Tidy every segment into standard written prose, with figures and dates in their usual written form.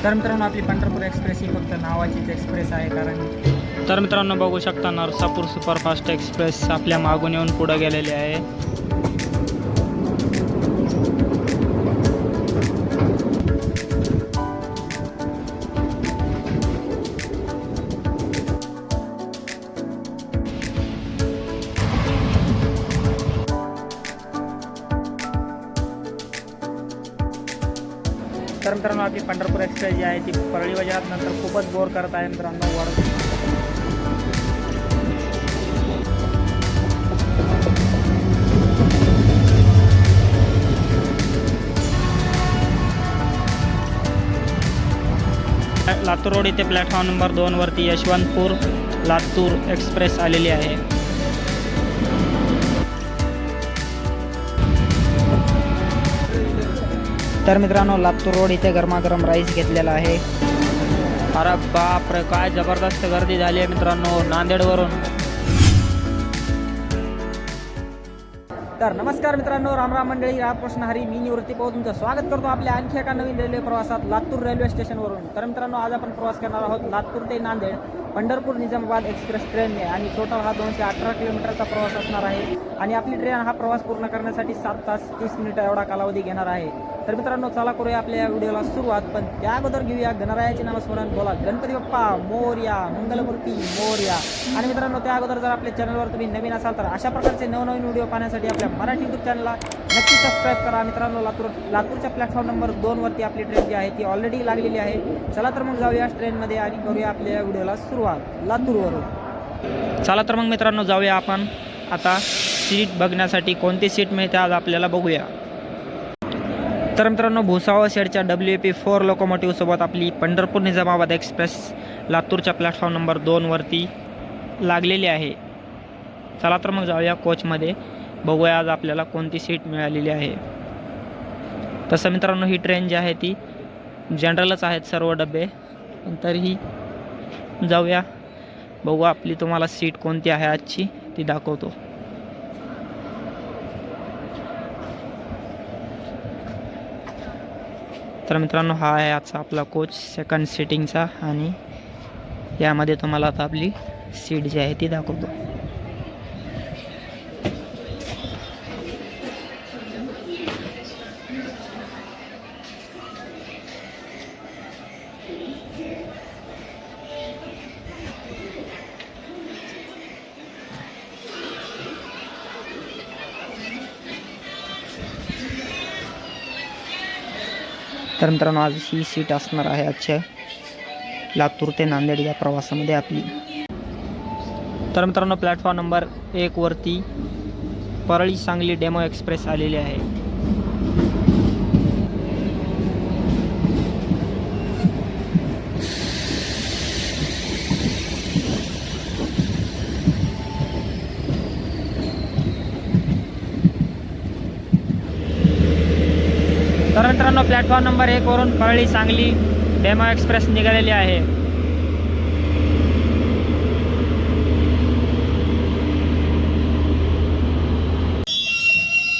तर मित्रांनो आपली पंढरपूर एक्सप्रेस ही फक्त नावाचीच एक्सप्रेस आहे. कारण तर मित्रांनो बघू शकता नरसापूर सुपरफास्ट एक्सप्रेस आपल्या मागून येऊन पुढे गेलेली आहे. तर मित्रांनो आपली पंढरपूर एक्सप्रेस जी आहे ती परळी वजात नंतर खूपच बोर करत आहे मित्रांनो. लातूर रोड इथे प्लॅटफॉर्म नंबर 2 वरती यशवंतपूर लातूर एक्सप्रेस आलेली आहे. तर मित्रांनो लातूर रोड इथे गरमागरम राईस घेतलेला आहे. अरे बाप रे, काय जबरदस्त गर्दी झाली आहे मित्रांनो नांदेडवरून. तर नमस्कार मित्रांनो, रामराम मंडळी, रामकृष्ण हरी. मी निवृत्ती पाहू तुमचं स्वागत करतो आपल्या आणखी एका नवीन रेल्वे प्रवासात लातूर रेल्वे स्टेशनवरून. तर मित्रांनो आज आपण प्रवास करणार आहोत लातूर ते नांदेड पंढरपूर निजामाबाद एक्सप्रेस ट्रेनने आणि टोटल हा 218 किलोमीटरचा प्रवास असणार आहे. आणि आपली ट्रेन हा प्रवास पूर्ण करण्यासाठी 7 तास 30 मिनिटं एवढा कालावधी घेणार आहे. तर मित्रांनो चला करूया आपल्या या व्हिडिओला सुरुवात. पण त्या अगोदर घेऊया गणरायाचे नामस्मरण. बोला गणपती बाप्पा मोरया, मंगलमूर्ती मोरया. आणि मित्रांनो त्या अगोदर जर आपल्या चॅनलवर तुम्ही नवीन असाल तर अशा प्रकारचे नवनवीन व्हिडिओ पाहण्यासाठी आपल्या मराठी यूट्यूब चॅनलला नक्की सबस्क्राईब करा. मित्रांनो लातूरच्या प्लॅटफॉर्म नंबर 2 वरती आपली ट्रेन जी आहे ती ऑलरेडी लागलेली आहे. चला तर मग जाऊया ट्रेनमध्ये आणि करूया आपल्या या व्हिडिओला सुरुवात लातूरवरून. चला तर मग मित्रांनो जाऊया आपण आता सीट बघण्यासाठी. कोणती सीट मिळते आज आपल्याला बघूया. तर मित्रांनो भुसावळ शेडच्या WP4 लोकोमोटिव्ह सोबत आपली पंढरपूर निजामाबाद एक्सप्रेस लातूरच्या प्लॅटफॉर्म नंबर 2 वरती लागलेली आहे. चला तर मग जाऊया कोचमध्ये, बघूया आज आपल्याला कोणती सीट मिळालेली आहे. तसं मित्रांनो ही ट्रेन जी आहे ती जनरलच आहेत सर्व डबे, पण तरीही जाऊया बघू आपली तुम्हाला सीट कोणती आहे आजची ती दाखवतो. तर मित्रांनो हा आहे आजचा आपला कोच सेकंड सिटिंगचा आणि यामध्ये तुम्हाला आता आपली सीट जी आहे ती दाखवतो. तर मित्रांनो आज ही सीट असणार आहे आजच्या लातूर ते नांदेड या प्रवासामध्ये आपली. तर मित्रांनो प्लॅटफॉर्म नंबर 1 वरती परळी सांगली डेमो एक्सप्रेस आलेली आहे. तर मित्रांनो प्लॅटफॉर्म नंबर 1 वरून परळी सांगली डेमो एक्सप्रेस निघालेली आहे.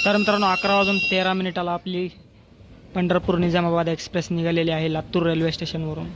तर मित्रांनो 11:13 आपली पंढरपूर निजामाबाद एक्सप्रेस निघालेली आहे लातूर रेल्वे स्टेशनवरून.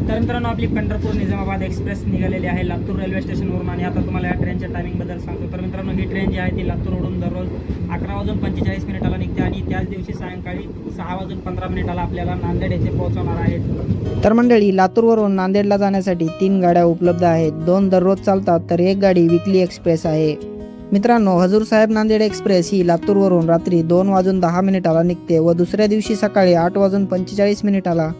तर मित्रांनो आपली पंढरपूर निजामाबाद एक्सप्रेस निघालेली आहे लातूर रेल्वे स्टेशनवरून. आणि आता तुम्हाला या ट्रेनच्या टायमिंगबद्दल सांगतो. तर मित्रांनो ही ट्रेन जी आहे ती लातूरवरून दररोज 11:45 निघते आणि त्याच दिवशी सायंकाळी 6:15 आपल्याला नांदेड येथे पोहोचवणार आहेत. तर मंडळी लातूरवरून नांदेडला जाण्यासाठी 3 गाड्या उपलब्ध आहेत. 2 दररोज चालतात तर 1 गाडी विकली एक्सप्रेस आहे. मित्रांनो हजूर साहेब नांदेड एक्सप्रेस ही लातूरवरून रात्री 2:10 निघते व दुसऱ्या दिवशी सकाळी 8:45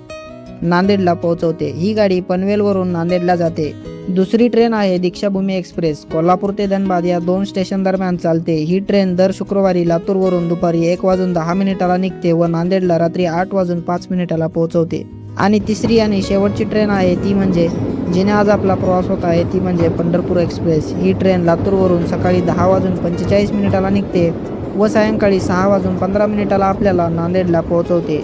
नांदेडला पोहोचवते. ही गाडी पनवेलवरून नांदेडला जाते. दुसरी ट्रेन आहे दीक्षाभूमी एक्सप्रेस, कोल्हापूर ते धनबाद या 2 स्टेशन दरम्यान चालते. ही ट्रेन दर शुक्रवारी लातूरवरून दुपारी 1:10 निघते व नांदेडला रात्री 8:05 पोहोचवते. आणि तिसरी आणि शेवटची ट्रेन आहे ती म्हणजे जिने आज आपला प्रवास होत आहे ती म्हणजे पंढरपूर एक्सप्रेस. ही ट्रेन लातूरवरून सकाळी 10:45 निघते व सायंकाळी 6:15 आपल्याला नांदेडला पोहोचवते.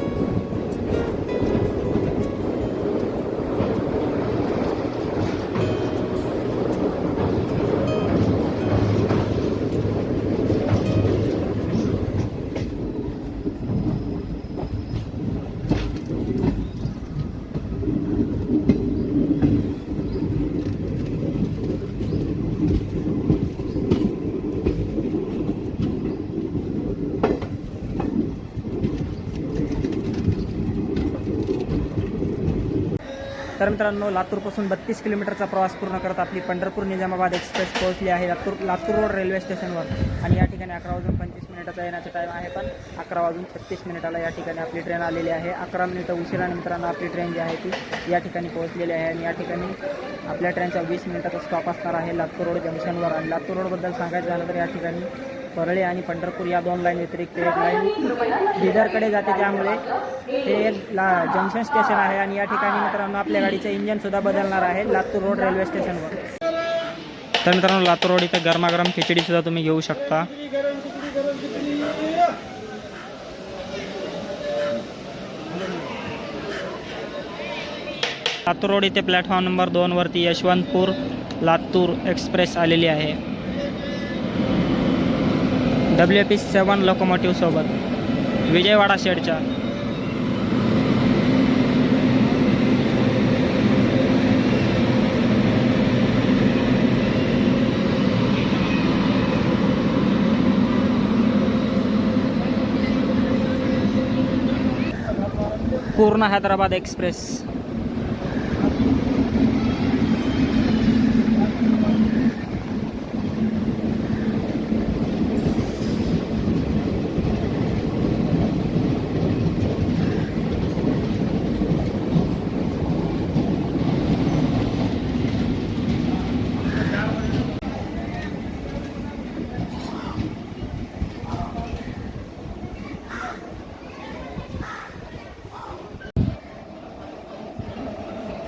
तर मित्रांनो, लातूरपासून 32 किलोमीटरचा प्रवास पूर्ण करत आपली पंढरपूर निजामाबाद एक्सप्रेस पोहोचली आहे लातूर रोड रेल्वे स्टेशनवर. आणि या ठिकाणी 11:25 येण्याचा टाईम आहे, पण 11:36 या ठिकाणी आपली ट्रेन आलेली आहे. 11 मिनिटं उशिराने मित्रांनो आपली ट्रेन जी आहे ती या ठिकाणी पोहोचलेली आहे. आणि या ठिकाणी आपल्या ट्रेनचा 20 मिनिटाचा स्टॉप असणार आहे लातूर रोड जंक्शनवर. आणि लातूर रोडबद्दल सांगायचं झालं तर या ठिकाणी परळी आणि पंढरपूर या 2 लाईन व्यतिरिक्त एक लाईन बिदरकडे जाते, त्यामुळे हे एक जंक्शन स्टेशन आहे. आणि या ठिकाणी मित्रांनो आपल्या गाडीचं इंजनसुद्धा बदलणार आहे लातूर रोड रेल्वे स्टेशनवर. तर मित्रांनो, लातूर रोड इथं गरमागरम खिचडीसुद्धा तुम्ही घेऊ शकता. लातूर रोड इथे प्लॅटफॉर्म नंबर 2 वरती यशवंतपूर लातूर एक्सप्रेस आलेली आहे WP7 लोकोमोटिव्ह सोबत विजयवाडा शेडच्या. पूर्ण हैदराबाद एक्सप्रेस.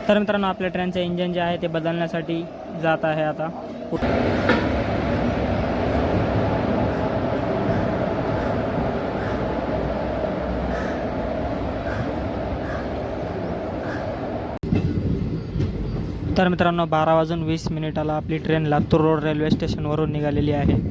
तर मित्रांनो, आपल्या ट्रेनचे इंजन जे आहे ते बदलण्यासाठी जात आहे आता. तर मित्रांनो, 12:20 आपली ट्रेन लातूर रोड रेल्वे स्टेशनवरून निघालेली आहे.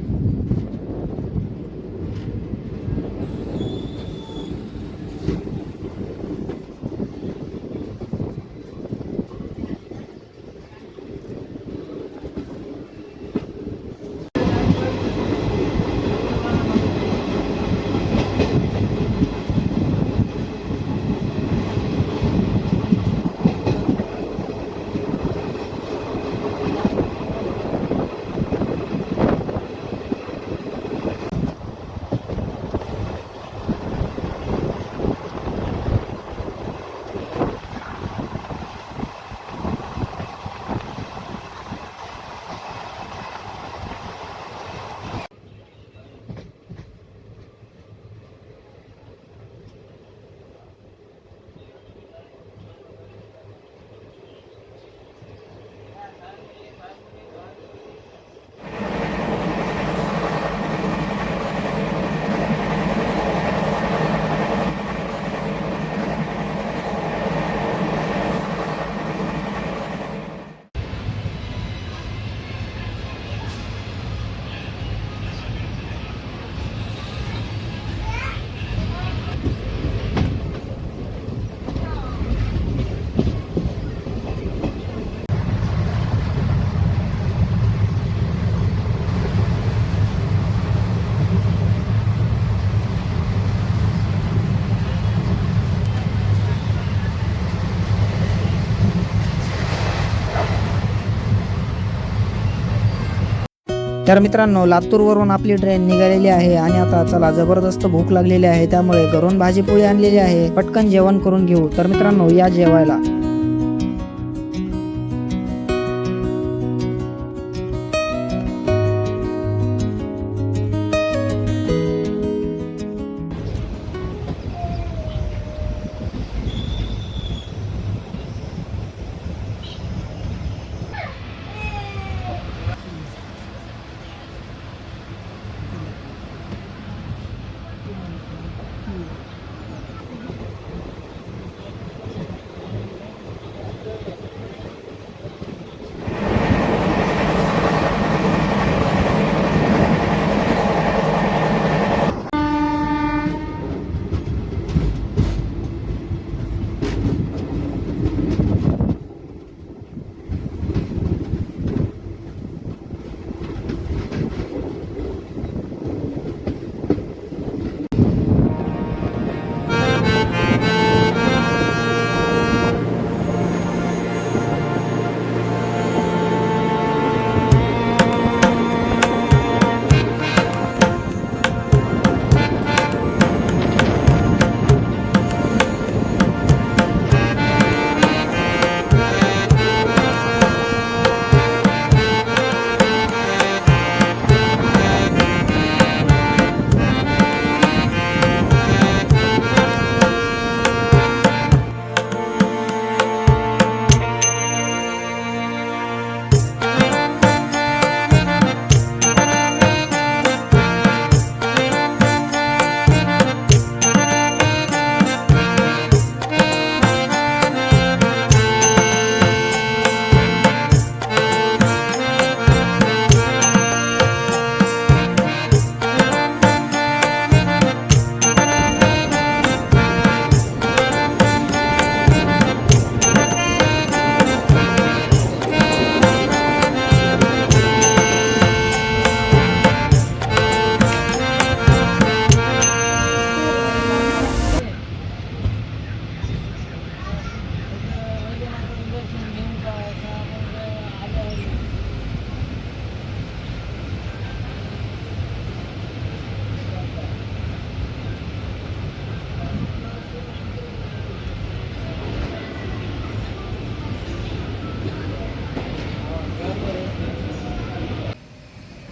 तर मित्रांनो, लातूरवरून आपली ट्रेन निघालेली आहे आणि आता चला, जबरदस्त भूक लागलेली आहे, त्यामुळे घरून भाजीपोळी आणलेली आहे. पटकन जेवण करून घेऊ. तर मित्रांनो, या जेवायला.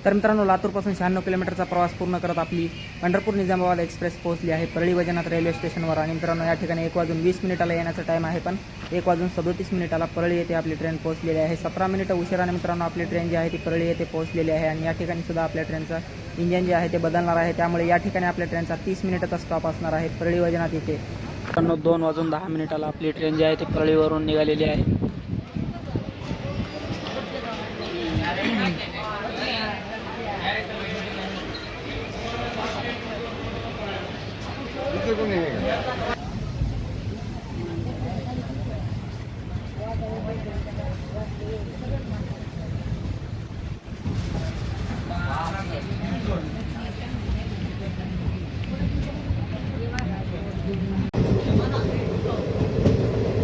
तर मित्रांनो, लातूरपासून 96 किलोमीटरचा प्रवास पूर्ण करत आपली पंढरपूर निजामाबाद एक्सप्रेस पोहोचली आहे परळी वैजनाथ रेल्वे स्टेशनवर. आणि मित्रांनो, या ठिकाणी 1:20 येण्याचा टाईम आहे, पण 1:37 परळी येथे आपली ट्रेन पोहोचलेली आहे. 17 मिनिटं उशिराने मित्रांनो आपली ट्रेन जी आहे ती परळी येथे पोहोचलेली आहे. आणि या ठिकाणी सुद्धा आपल्या ट्रेनचं इंजन जे आहे ते बदलणार आहे, त्यामुळे या ठिकाणी आपल्या ट्रेनचा 30 मिनिटाचा स्टॉप असणार आहे परळी वैजनाथ येथे. मित्रांनो, 2:10 आपली ट्रेन जी आहे ती परळीवरून निघालेली आहे.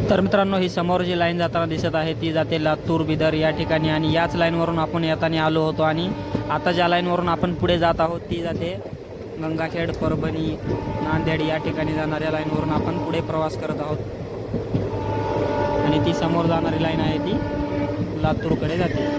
तर मित्रांनो, ही समोर जी लाईन जाताना दिसत आहे ती जाते लातूर बिदर या ठिकाणी. आणि याच लाईनवरून आपण येताना आलो होतो. आणि आता ज्या लाईनवरून आपण पुढे जात आहोत ती जाते गंगाखेड, परभणी, नांदेड या ठिकाणी जाणाऱ्या लाईनवरून आपण पुढे प्रवास करत आहोत. आणि ती समोर जाणारी लाईन आहे ती लातूरकडे जाते.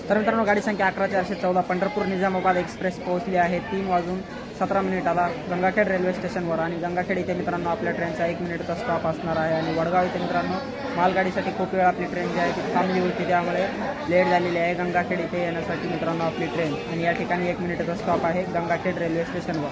तर मित्रांनो, गाडी संख्या 11414 पंढरपूर निजामाबाद एक्सप्रेस पोहोचली आहे 3:17 गंगाखेड रेल्वे स्टेशनवर. आणि गंगाखेड इथे मित्रांनो आपल्या ट्रेनचा 1 मिनिटचा स्टॉप असणार आहे. आणि वडगाव इथे मित्रांनो मालगाडीसाठी खूप वेळ आपली ट्रेन जी आहे ती थांबली होती, त्यामुळे लेट झालेली आहे गंगाखेड इथे येण्यासाठी मित्रांनो आपली ट्रेन. आणि या ठिकाणी 1 मिनिटाचा स्टॉप आहे गंगाखेड रेल्वे स्टेशनवर.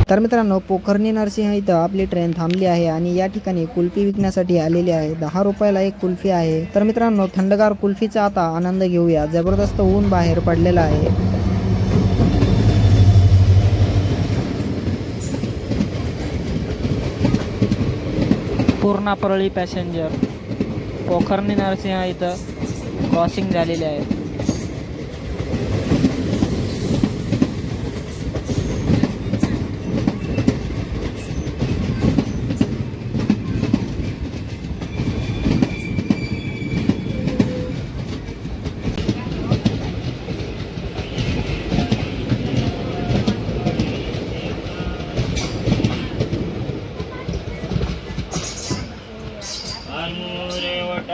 तर मित्रांनो, पोखर्णी नरसिंह इथं आपली ट्रेन थांबली आहे. आणि या ठिकाणी कुल्फी विकण्यासाठी आलेली आहे. 10 रुपयाला एक कुल्फी आहे. तर मित्रांनो, थंडगार कुल्फीचा आता आनंद घेऊया. जबरदस्त ऊन बाहेर पडलेला आहे. पूर्णा परळी पॅसेंजर पोखर्णी नरसिंह इथं क्रॉसिंग झालेले आहे.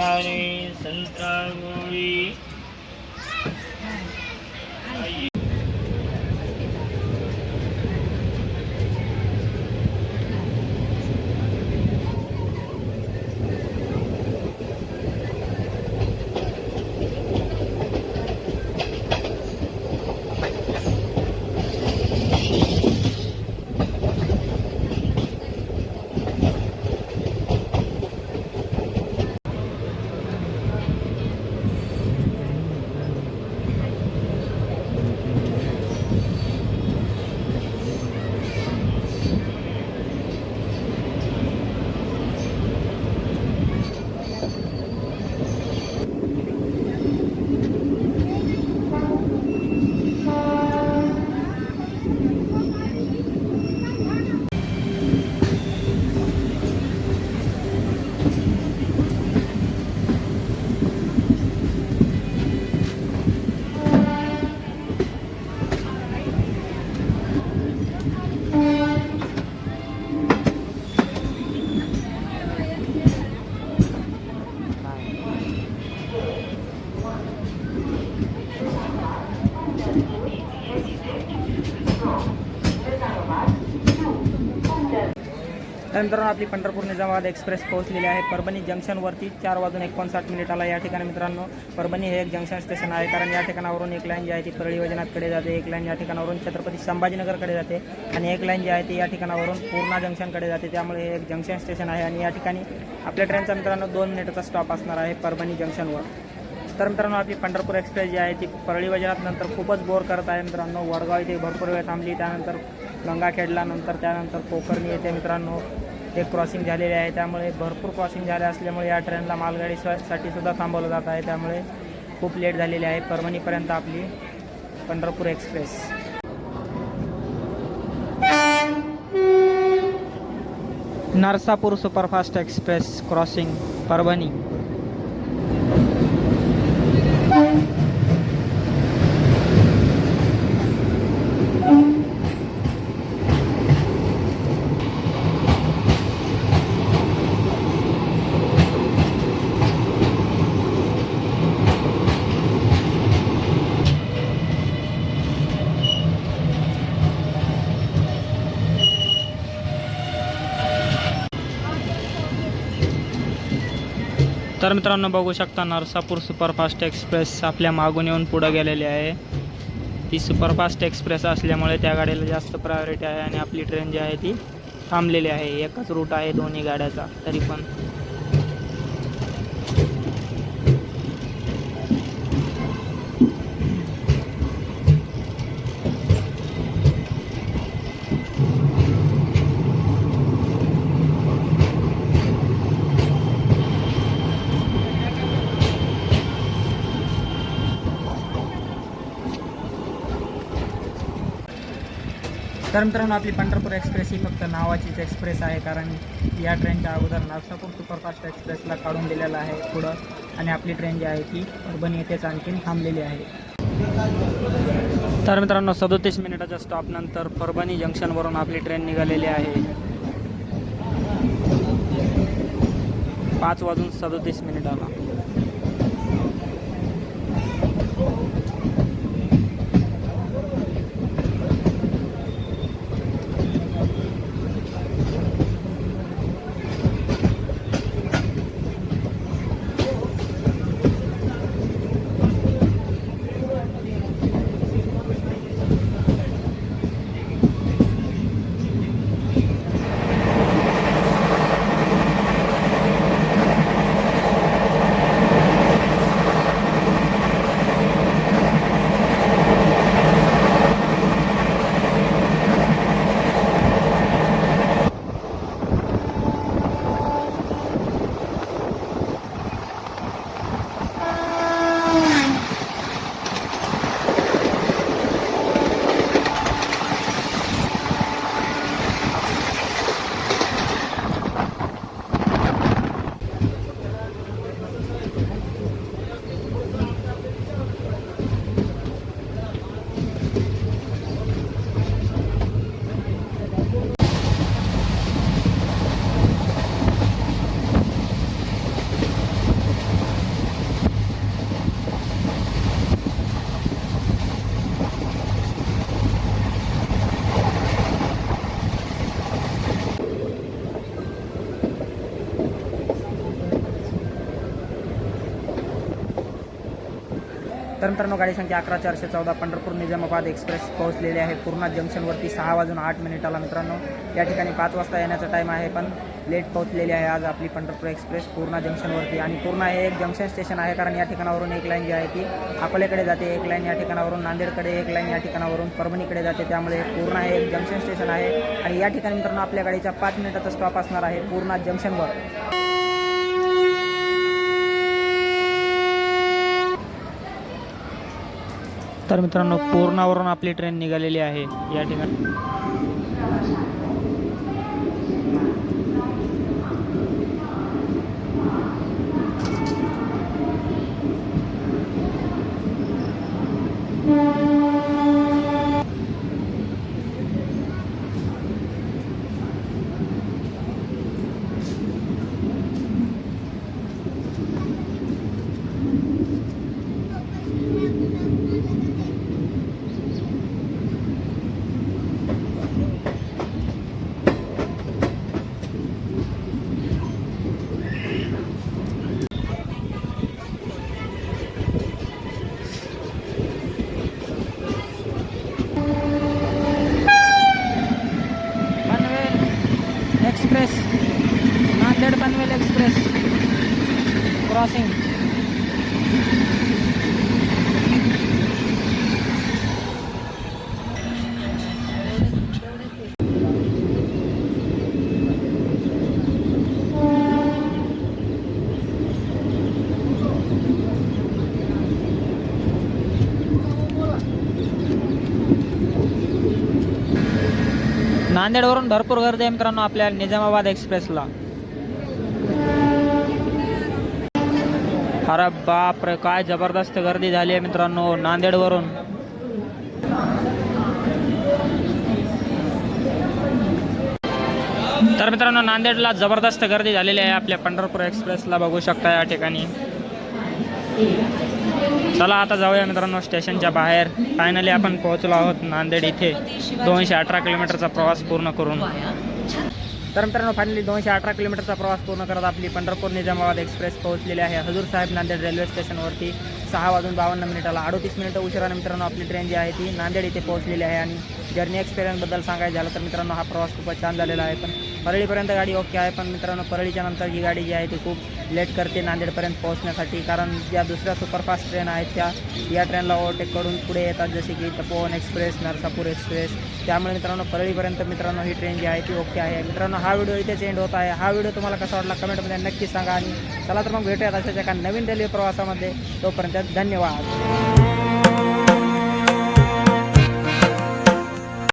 शेंगदाणे संत्रा गोळी त्यानंतर आपली पंढरपूर निजामाबाद एक्सप्रेस पोहोचलेली आहे परभणी जंक्शनवरती 4:59 या ठिकाणी मित्रांनो परभणी हे एक जंक्शन स्टेशन आहे, कारण या ठिकाणावरून एक लाईन जी आहे ती परळी वैजनाथकडे जाते, एक लाईन या ठिकाणावरून छत्रपती संभाजीनगरकडे जाते आणि एक लाईन जी आहे ती या ठिकाणावरून पूर्णा जंक्शनकडे जाते. त्यामुळे हे एक जंक्शन स्टेशन आहे आणि या ठिकाणी आपल्या ट्रेनचा मित्रांनो 2 मिनिटाचा स्टॉप असणार आहे परभणी जंक्शनवर. तर मित्रांनो आपली पंढरपूर एक्सप्रेस जी आहे ती परळी वैजनाथ नंतर खूपच बोर करत आहे मित्रांनो. वडगाव इथे भरपूर वेळ थांबली, त्यानंतर गंगाखेडला, नंतर त्यानंतर कोकर्णी येथे मित्रांनो एक क्रॉसिंग झालेली आहे. त्यामुळे भरपूर क्रॉसिंग झाले असल्यामुळे या ट्रेनला मालगाडीसाठी सुद्धा थांबवलं जात आहे. त्यामुळे खूप लेट झालेली आहे परभणीपर्यंत आपली Pandharpur express. Narsapur superfast express crossing Parbhani. तर मित्रांनो बघू शकता नरसापूर सुपरफास्ट एक्सप्रेस आपल्या मागून येऊन पुढं गेलेली आहे. ती सुपरफास्ट एक्सप्रेस असल्यामुळे त्या गाडीला जास्त प्रायोरिटी आहे आणि आपली ट्रेन जी आहे ती थांबलेली आहे. एकच रूट आहे दोन्ही गाड्याचा तरी पण. तर मित्रांनो आपली पंढरपूर एक्सप्रेस ही फक्त नावाचीच एक्सप्रेस आहे, कारण या ट्रेनच्या अगोदर नरसापूर सुपरफास्ट एक्सप्रेसला काढून दिलेलं आहे पुढं आणि आपली ट्रेन जी आहे ती परभणी येथेच आणखीन थांबलेली आहे. तर मित्रांनो 37 मिनिटाच्या स्टॉपनंतर परभणी जंक्शनवरून आपली ट्रेन निघालेली आहे 5:37. तर मित्रांनो गाडी संख्या 11414 पंढरपूर निजामाबाद एक्सप्रेस पोहोचलेली आहे पूर्णा जंक्शनवरती 6:08 मित्रांनो. या ठिकाणी 5 वाजता येण्याचा टाईम आहे, पण लेट पोहोचलेली आहे आज आपली पंढरपूर एक्सप्रेस पूर्णा जंक्शनवरती. आणि पूर्णा हे एक जंक्शन स्टेशन आहे, कारण या ठिकाणावरून एक लाईन जी आहे ती अकोल्याकडे जाते, एक लाईन या ठिकाणावरून नांदेडकडे, एक लाईन या ठिकाणावरून परभणीकडे जाते. त्यामुळे पूर्णा हे एक जंक्शन स्टेशन आहे. आणि या ठिकाणी मित्रांनो आपल्या गाडीचा 5 मिनिटाचा स्टॉप असणार आहे पूर्णा जंक्शनवर. तर मित्रांनो पूर्णावरून आपली ट्रेन निघालेली आहे या ठिकाणी. Panvel express, Nanded Panvel express crossing. नांदेडवरून भरपूर गर्दी आहे मित्रांनो आपल्या निजामाबाद एक्सप्रेसला. अरे बाप रे, काय जबरदस्त गर्दी झाली आहे मित्रांनो नांदेडवरून. तर मित्रांनो नांदेडला जबरदस्त गर्दी झालेली आहे आपल्या पंढरपूर एक्सप्रेसला, बघू शकता या ठिकाणी. चला आता जाऊया मित्रांनो स्टेशनच्या बाहेर. फायनली आपण पोहोचलो आहोत नांदेड इथे 218 किलोमीटरचा प्रवास पूर्ण करून. तर मित्रांनो फायनली 218 किलोमीटरचा प्रवास पूर्ण करत आपली पंढरपूर निजामाबाद एक्सप्रेस पोहोचलेली आहे हजूर साहेब नांदेड रेल्वे स्टेशनवरती 6:52 38 मिनिटं उशिराने मित्रांनो आपली ट्रेन जी आहे ती नांदेड इथे पोहोचलेली आहे. आणि जर्नी एक्सपिरियन्सबद्दल सांगायचं झालं तर मित्रांनो हा प्रवास खूपच छान झालेला आहे. पण परळीपर्यंत गाडी ओके आहे, पण मित्रांनो परळीच्या नंतर ही गाडी जी आहे ती खूप लेट करते नांदेडपर्यंत पोहोचण्यासाठी, कारण ज्या दुसऱ्या सुपरफास्ट ट्रेन आहेत त्या या ट्रेनला ओव्हरटेक करून पुढे येतात, जसे की तपोवन एक्सप्रेस, नरसापूर एक्सप्रेस. त्यामुळे मित्रांनो परळीपर्यंत मित्रांनो ही ट्रेन जी आहे ती ओके आहे. मित्रांनो हा व्हिडिओ इथेच एंड होत आहे. हा व्हिडिओ तुम्हाला कसा वाटला कमेंटमध्ये नक्की सांगा. आणि चला तर मग भेटूयात अशाच एका नवीन रेल्वे प्रवासामध्ये. तोपर्यंत धन्यवाद.